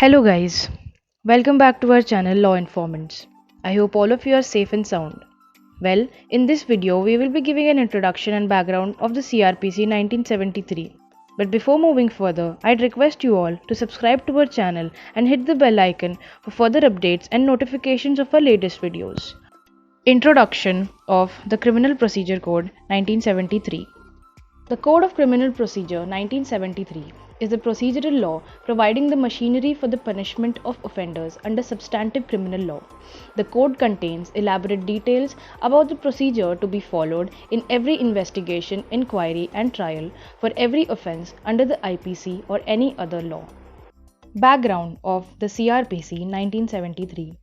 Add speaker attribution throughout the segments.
Speaker 1: Hello guys, welcome back to our channel Law Informants. I hope all of you are safe and sound. Well, in this video we will be giving an introduction and background of the CRPC 1973. But before moving further, I'd request you all to subscribe to our channel and hit the bell icon for further updates and notifications of our latest videos. Introduction of the Criminal Procedure Code 1973. The Code of Criminal Procedure 1973 is the procedural law providing the machinery for the punishment of offenders under substantive criminal law. The code contains elaborate details about the procedure to be followed in every investigation, inquiry, and trial for every offence under the IPC or any other law. Background of the CRPC 1973.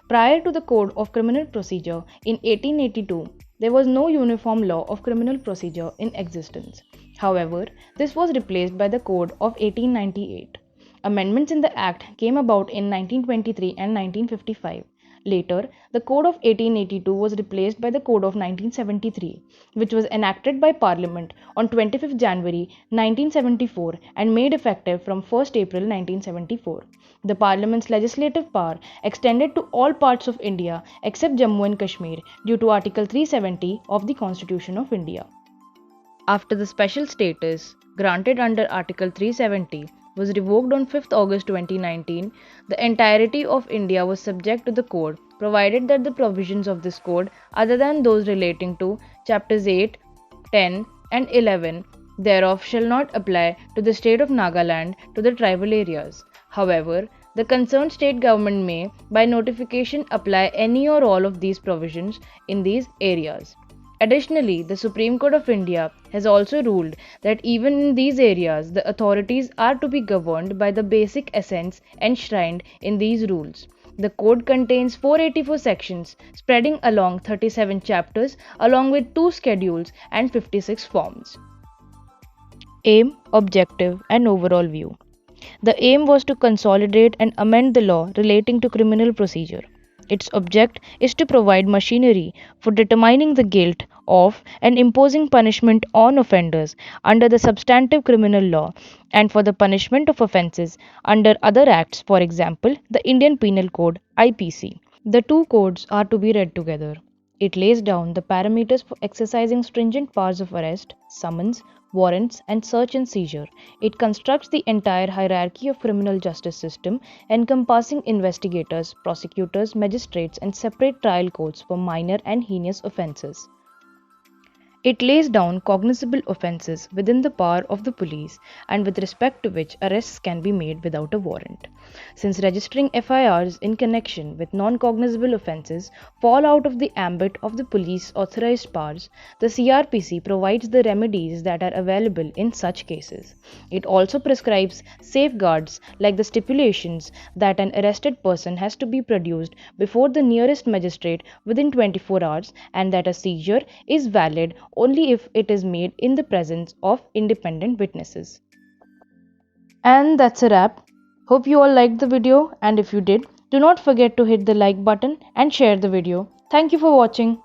Speaker 1: Prior to the Code of Criminal Procedure in 1882, there was no uniform law of criminal procedure in existence. However, this was replaced by the Code of 1898. Amendments in the Act came about in 1923 and 1955. Later, the Code of 1882 was replaced by the Code of 1973, which was enacted by Parliament on 25 January 1974 and made effective from 1st April 1974. The Parliament's legislative power extended to all parts of India except Jammu and Kashmir due to Article 370 of the Constitution of India. After the special status granted under Article 370 was revoked on 5th August 2019, the entirety of India was subject to the code, provided that the provisions of this code, other than those relating to chapters 8, 10, and 11 thereof, shall not apply to the state of Nagaland to the tribal areas. However, the concerned state government may, by notification, apply any or all of these provisions in these areas. Additionally, the Supreme Court of India has also ruled that even in these areas, the authorities are to be governed by the basic essence enshrined in these rules. The code contains 484 sections spreading along 37 chapters along with 2 schedules and 56 forms. Aim, objective, and overall view. The aim was to consolidate and amend the law relating to criminal procedure. Its object is to provide machinery for determining the guilt of and imposing punishment on offenders under the substantive criminal law and for the punishment of offences under other acts, for example, the Indian Penal Code IPC. The two codes are to be read together. It lays down the parameters for exercising stringent powers of arrest, summons, warrants, and search and seizure. It constructs the entire hierarchy of criminal justice system, encompassing investigators, prosecutors, magistrates, and separate trial courts for minor and heinous offences. It lays down cognizable offences within the power of the police and with respect to which arrests can be made without a warrant. Since registering FIRs in connection with non-cognizable offences fall out of the ambit of the police authorized powers, the CRPC provides the remedies that are available in such cases. It also prescribes safeguards like the stipulations that an arrested person has to be produced before the nearest magistrate within 24 hours and that a seizure is valid only if it is made in the presence of independent witnesses. And that's a wrap. Hope you all liked the video, and if you did, do not forget to hit the like button and share the video. Thank you for watching.